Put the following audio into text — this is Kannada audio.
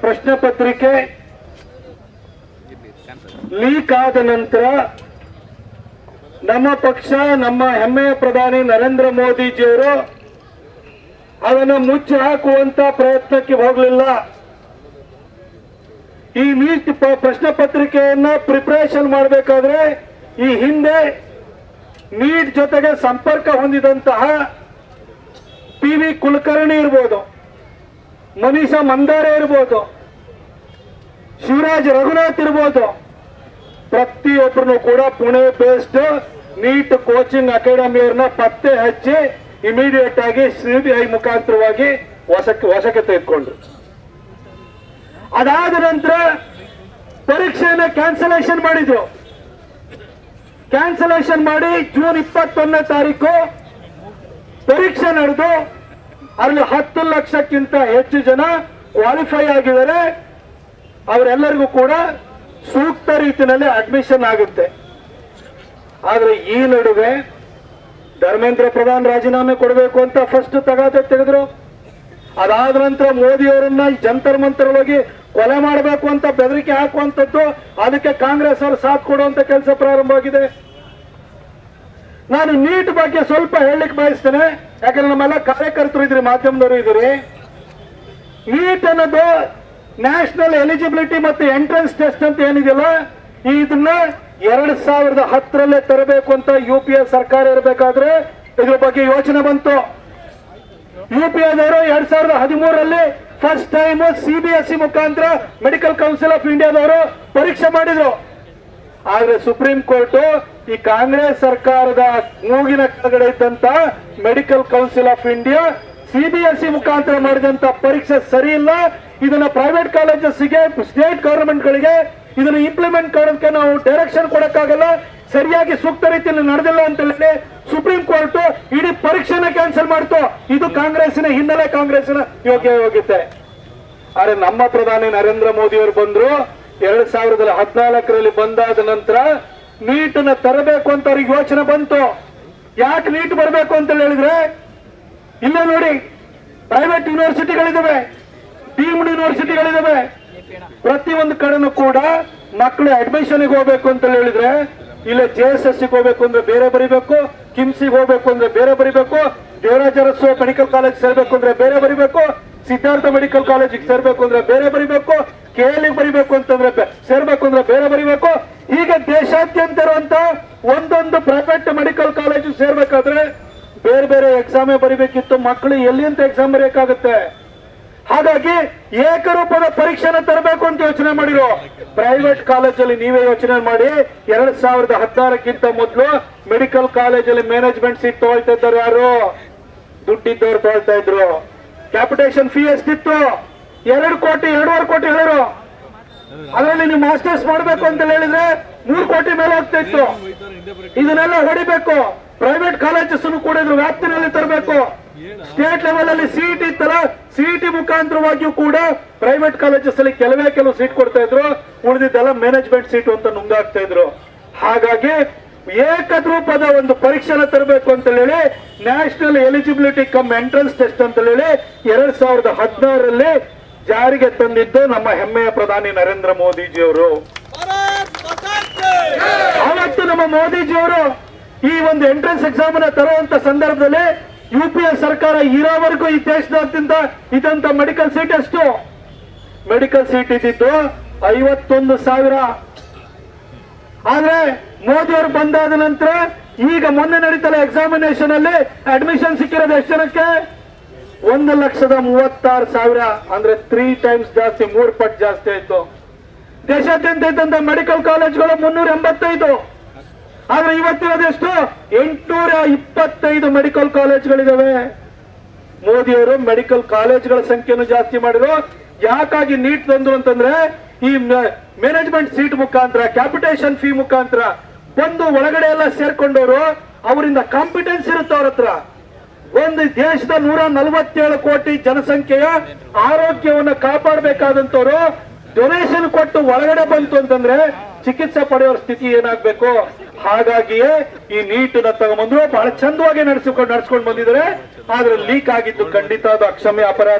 ಪ್ರಶ್ನೆ ಪತ್ರಿಕೆ ಲೀಕ್ ಆದ ನಂತರ ನಮ್ಮ ಪಕ್ಷ, ನಮ್ಮ ಹೆಮ್ಮೆಯ ಪ್ರಧಾನಿ ನರೇಂದ್ರ ಮೋದಿಜಿಯವರು ಅದನ್ನು ಮುಚ್ಚಿ ಹಾಕುವಂತ ಪ್ರಯತ್ನಕ್ಕೆ ಹೋಗಲಿಲ್ಲ. ಈ ನೀಟ್ ಪ್ರಶ್ನೆ ಪತ್ರಿಕೆಯನ್ನ ಪ್ರಿಪರೇಷನ್ ಮಾಡಬೇಕಾದ್ರೆ ಈ ಹಿಂದೆ ನೀಟ್ ಜೊತೆಗೆ ಸಂಪರ್ಕ ಹೊಂದಿದಂತಹ PV ಕುಲಕರ್ಣಿ ಇರ್ಬೋದು, ಮನೀಷಾ ಮಂದಾರೆ ಇರ್ಬೋದು, ಶಿವರಾಜ್ ರಘುನಾಥ್ ಇರ್ಬೋದು, ಪ್ರತಿಯೊಬ್ಬರನ್ನು ಕೂಡ ಪುಣೆ ಬೇಸ್ಡ್ ನೀಟ್ ಕೋಚಿಂಗ್ ಅಕಾಡೆಮಿಯವ್ರನ್ನ ಪತ್ತೆ ಹಚ್ಚಿ ಇಮಿಡಿಯೇಟ್ ಆಗಿ CBI ಮುಖಾಂತರವಾಗಿ ವಶಕ್ಕೆ ತೆಗೆದುಕೊಂಡ್ರು. ಅದಾದ ನಂತರ ಪರೀಕ್ಷೆಯನ್ನ ಕ್ಯಾನ್ಸಲೇಷನ್ ಮಾಡಿದ್ರು. ಕ್ಯಾನ್ಸಲೇಷನ್ ಮಾಡಿ ಜೂನ್ 21ನೇ ತಾರೀಕು ಪರೀಕ್ಷೆ ನಡೆದು ಅಲ್ಲಿ 10 ಲಕ್ಷಕ್ಕಿಂತ ಹೆಚ್ಚು ಜನ ಕ್ವಾಲಿಫೈ ಆಗಿದ್ದಾರೆ. ಅವರೆಲ್ಲರಿಗೂ ಕೂಡ ಸೂಕ್ತ ರೀತಿಯಲ್ಲಿ ಅಡ್ಮಿಷನ್ ಆಗುತ್ತೆ. ಆದ್ರೆ ಈ ನಡುವೆ ಧರ್ಮೇಂದ್ರ ಪ್ರಧಾನ್ ರಾಜೀನಾಮೆ ಕೊಡಬೇಕು ಅಂತ ಫಸ್ಟ್ ತಗಾದೆ ತೆಗೆದ್ರು. ಅದಾದ ನಂತರ ಮೋದಿ ಅವರನ್ನ ಜಂತರ್ ಮಂತರ್ ಹೋಗಿ ಕೊಲೆ ಮಾಡಬೇಕು ಅಂತ ಬೆದರಿಕೆ ಹಾಕುವಂಥದ್ದು, ಅದಕ್ಕೆ ಕಾಂಗ್ರೆಸ್ ಅವರು ಸಾಥ್ ಕೊಡುವಂತ ಕೆಲಸ ಪ್ರಾರಂಭ ಆಗಿದೆ. ನಾನು ನೀಟ್ ಬಗ್ಗೆ ಸ್ವಲ್ಪ ಹೇಳಲಿಕ್ಕೆ ಬಯಸ್ತೇನೆ, ಯಾಕಂದ್ರೆ ನಮ್ಮೆಲ್ಲ ಕಾರ್ಯಕರ್ತರು ಇದ್ರಿ, ಮಾಧ್ಯಮದವರು ಇದ್ರಿ. ನೀಟ್ ಅನ್ನೋದು ನ್ಯಾಷನಲ್ ಎಲಿಜಿಬಿಲಿಟಿ ಮತ್ತು ಎಂಟ್ರೆನ್ಸ್ ಟೆಸ್ಟ್ ಅಂತ ಏನಿದೆಯಲ್ಲ, ಇದನ್ನ 2010ರಲ್ಲೇ ತರಬೇಕು ಅಂತ UPA ಸರ್ಕಾರ ಇರಬೇಕಾದ್ರೆ ಇದ್ರ ಬಗ್ಗೆ ಯೋಚನೆ ಬಂತು. UPAದವರು 2013ರಲ್ಲಿ ಫಸ್ಟ್ ಟೈಮ್ CBSE ಮುಖಾಂತರ ಮೆಡಿಕಲ್ ಕೌನ್ಸಿಲ್ ಆಫ್ ಇಂಡಿಯಾದವರು ಪರೀಕ್ಷೆ ಮಾಡಿದ್ರು. ಆದ್ರೆ ಸುಪ್ರೀಂ ಕೋರ್ಟ್ ಈ ಕಾಂಗ್ರೆಸ್ ಸರ್ಕಾರದ ಮೂಗಿನ ಕೆಳಗಡೆ ಇದ್ದಂತ medical council of India CBSE ಮುಖಾಂತರ ಮಾಡಿದಂತ ಪರೀಕ್ಷೆ ಸರಿ ಇಲ್ಲ, ಇದನ್ನ ಪ್ರೈವೇಟ್ ಕಾಲೇಜಸ್ಗೆ, ಸ್ಟೇಟ್ ಗವರ್ಮೆಂಟ್ಗಳಿಗೆ ಇದನ್ನು ಇಂಪ್ಲಿಮೆಂಟ್ ಮಾಡೋದಕ್ಕೆ ನಾವು ಡೈರೆಕ್ಷನ್ ಕೊಡಕ್ಕಾಗಲ್ಲ, ಸರಿಯಾಗಿ ಸೂಕ್ತ ರೀತಿಯಲ್ಲಿ ನಡೆದಿಲ್ಲ ಅಂತ ಹೇಳಿ ಸುಪ್ರೀಂ ಕೋರ್ಟ್ ಇಡೀ ಪರೀಕ್ಷೆನ ಕ್ಯಾನ್ಸಲ್ ಮಾಡ್ತು. ಇದು ಕಾಂಗ್ರೆಸ್ಸಿನ ಹಿನ್ನೆಲೆ, ಕಾಂಗ್ರೆಸ್ಸಿನ ಯೋಗ್ಯತೆ. ಆದ್ರೆ ನಮ್ಮ ಪ್ರಧಾನಿ ನರೇಂದ್ರ ಮೋದಿ ಅವರು ಬಂದ್ರು 2014ರಲ್ಲಿ ಬಂದಾದ ನಂತರ ನೀಟನ್ನ ತರಬೇಕು ಅಂತ ಅವ್ರಿಗೆ ಯೋಚನೆ ಬಂತು. ಯಾಕೆ ನೀಟ್ ಬರಬೇಕು ಅಂತ ಹೇಳಿದ್ರೆ, ಇಲ್ಲ ನೋಡಿ, ಪ್ರೈವೇಟ್ ಯೂನಿವರ್ಸಿಟಿಗಳಿದಾವೆ, ಡೀಮ್ಡ್ ಯೂನಿವರ್ಸಿಟಿಗಳಿದಾವೆ, ಪ್ರತಿಯೊಂದು ಕಡೆನೂ ಕೂಡ ಮಕ್ಕಳು ಅಡ್ಮಿಷನ್ಗೆ ಹೋಗ್ಬೇಕು ಅಂತ ಹೇಳಿದ್ರೆ ಇಲ್ಲ JSSಗೆ ಹೋಗ್ಬೇಕು ಅಂದ್ರೆ ಬೇರೆ ಬರಿಬೇಕು, ಕಿಮ್ಸಿಗೆ ಹೋಗ್ಬೇಕು ಅಂದ್ರೆ ಬೇರೆ ಬರಿಬೇಕು, ದೇವರಾಜ ಅರಸು ಮೆಡಿಕಲ್ ಕಾಲೇಜ್ ಸೇರ್ಬೇಕು ಅಂದ್ರೆ ಬೇರೆ ಬರಿಬೇಕು, ಸಿದ್ಧಾರ್ಥ ಮೆಡಿಕಲ್ ಕಾಲೇಜಿಗೆ ಸೇರ್ಬೇಕು ಅಂದ್ರೆ ಬೇರೆ ಬರಿಬೇಕು, KLಗೆ ಬರಿಬೇಕು ಅಂತಂದ್ರೆ ಸೇರ್ಬೇಕು ಅಂದ್ರೆ ಬೇರೆ ಬರಿಬೇಕು. ಹೀಗೆ ದೇಶಾದ್ಯಂತ ಇರುವಂತ ಒಂದೊಂದು ಪ್ರೈವೇಟ್ ಮೆಡಿಕಲ್ ಕಾಲೇಜ್ ಸೇರ್ಬೇಕಾದ್ರೆ ಬೇರೆ ಬೇರೆ ಎಕ್ಸಾಮೇ ಬರಿಬೇಕಿತ್ತು. ಮಕ್ಕಳು ಎಲ್ಲಿ ಅಂತ ಎಕ್ಸಾಮ್ ಬರೆಯಕ್ಕಾಗುತ್ತೆ? ಹಾಗಾಗಿ ಏಕರೂಪದ ಪರೀಕ್ಷೆನ ತರಬೇಕು ಅಂತ ಯೋಚನೆ ಮಾಡಿರೋ. ಪ್ರೈವೇಟ್ ಕಾಲೇಜಲ್ಲಿ ನೀವೇ ಯೋಚನೆ ಮಾಡಿ, 2016ಕ್ಕಿಂತ ಮೊದಲು ಮೆಡಿಕಲ್ ಕಾಲೇಜಲ್ಲಿ ಮ್ಯಾನೇಜ್ಮೆಂಟ್ ಸೀಟ್ ತಗೊಳ್ತಾ ಇದ್ದಾರೆ ಯಾರು? ದುಡ್ಡಿದ್ದವ್ರು ತಗೊಳ್ತಾ ಇದ್ರು. ಕ್ಯಾಪಿಟೇಷನ್ ಫೀ ಎಷ್ಟಿತ್ತು? 2 ಕೋಟಿ 2.5 ಕೋಟಿ ಹೇಳಿರು. ಅದರಲ್ಲಿ ನೀವು ಮಾಸ್ಟರ್ಸ್ ಮಾಡಬೇಕು ಅಂತ ಹೇಳಿದ್ರೆ 3 ಕೋಟಿ ಮೇಲೆ ಹೋಗ್ತಾ ಇತ್ತು. ಇದನ್ನೆಲ್ಲ ಹೊಡಿಬೇಕು. ಪ್ರೈವೇಟ್ ಕಾಲೇಜಸ್ ಕೂಡ ಇದ್ರ ವ್ಯಾಪ್ತಿನಲ್ಲಿ ತರಬೇಕು. ಸ್ಟೇಟ್ ಲೆವೆಲ್ ಅಲ್ಲಿ CET ತರ CET ಮುಖಾಂತರವಾಗಿಯೂ ಕೂಡ ಪ್ರೈವೇಟ್ ಕಾಲೇಜಸ್ ಅಲ್ಲಿ ಕೆಲವು ಸೀಟ್ ಕೊಡ್ತಾ ಇದ್ರು, ಉಳಿದಿದ್ದೆಲ್ಲ ಮ್ಯಾನೇಜ್ಮೆಂಟ್ ಸೀಟ್ ಅಂತ ನುಂಗಾಗ್ತಾ ಇದ್ರು. ಹಾಗಾಗಿ ಏಕರೂಪದ ಒಂದು ಪರೀಕ್ಷೆನ ತರಬೇಕು ಅಂತ ಹೇಳಿ national eligibility come entrance test ಅಂತ ಹೇಳಿ 2016ರಲ್ಲಿ ಜಾರಿಗೆ ತಂದಿದ್ದು ನಮ್ಮ ಹೆಮ್ಮೆಯ ಪ್ರಧಾನಿ ನರೇಂದ್ರ ಮೋದಿಜಿಯವರು. ಅವತ್ತು ನಮ್ಮ ಮೋದಿಜಿಯವರು ಈ ಒಂದು ಎಂಟ್ರೆನ್ಸ್ ಎಕ್ಸಾಮ್ ಅನ್ನ ತರುವಂತ ಸಂದರ್ಭದಲ್ಲಿ UPA ಸರ್ಕಾರ ಇರೋವರೆಗೂ ಈ ದೇಶದಾದ್ಯಂತ ಇದ್ದಂತ ಮೆಡಿಕಲ್ ಸೀಟ್ ಎಷ್ಟು? ಮೆಡಿಕಲ್ ಸೀಟ್ ಇದ್ದಿದ್ದು 51,000. ಆದ್ರೆ ಮೋದಿ ಅವರು ಬಂದಾದ ನಂತರ ಈಗ ಮೊನ್ನೆ ನಡೀತಲ್ಲ ಎಕ್ಸಾಮಿನೇಷನ್ ಅಲ್ಲಿ ಅಡ್ಮಿಷನ್ ಸಿಕ್ಕಿರೋದು ಎಷ್ಟು ಜನಕ್ಕೆ? 1,36,000. ಅಂದ್ರೆ 3 ಟೈಮ್ಸ್ ಜಾಸ್ತಿ, 3 ಪಟ್ಟು ಜಾಸ್ತಿ ಆಯ್ತು. ದೇಶಾದ್ಯಂತ ಇದ್ದಂತ ಮೆಡಿಕಲ್ ಕಾಲೇಜ್ಗಳು 385. ಆದ್ರೆ ಇವತ್ತಿರೋದೆಷ್ಟು? 825 ಮೆಡಿಕಲ್ ಕಾಲೇಜ್ಗಳಿದಾವೆ. ಮೋದಿಯವರು ಮೆಡಿಕಲ್ ಕಾಲೇಜ್ಗಳ ಸಂಖ್ಯೆಯನ್ನು ಜಾಸ್ತಿ ಮಾಡಿದ್ರು. ಯಾಕಾಗಿ ನೀಟ್ ತಂದ್ರು ಅಂತಂದ್ರೆ ಈ ಮ್ಯಾನೇಜ್ಮೆಂಟ್ ಸೀಟ್ ಮುಖಾಂತರ, ಕ್ಯಾಪಿಟೇಷನ್ ಫೀ ಮುಖಾಂತರ ಬಂದು ಒಳಗಡೆ ಎಲ್ಲ ಸೇರ್ಕೊಂಡವರು, ಅವರಿಂದ ಕಾಂಪಿಟೆನ್ಸ್ ಇರುತ್ತೆ ಅವ್ರ ಹತ್ರ. ಒಂದು ದೇಶದ 147 ಕೋಟಿ ಜನಸಂಖ್ಯೆಯ ಆರೋಗ್ಯವನ್ನು ಕಾಪಾಡಬೇಕಾದಂತವ್ರು ಡೊನೇಷನ್ ಕೊಟ್ಟು ಒಳಗಡೆ ಬಂತು ಅಂತಂದ್ರೆ ಚಿಕಿತ್ಸೆ ಪಡೆಯುವ ಸ್ಥಿತಿ ಏನಾಗಬೇಕು? ಹಾಗಾಗಿಯೇ ಈ ನೀಟನ್ನ ತಗೊಂಡ್ಬಂದ್ರು, ಬಹಳ ಚಂದವಾಗಿ ನಡೆಸ್ಕೊಂಡು ಬಂದಿದ್ದಾರೆ. ಆದ್ರೆ ಲೀಕ್ ಆಗಿದ್ದು ಖಂಡಿತ ಅದು ಅಕ್ಷಮ್ಯ ಅಪರಾಧ.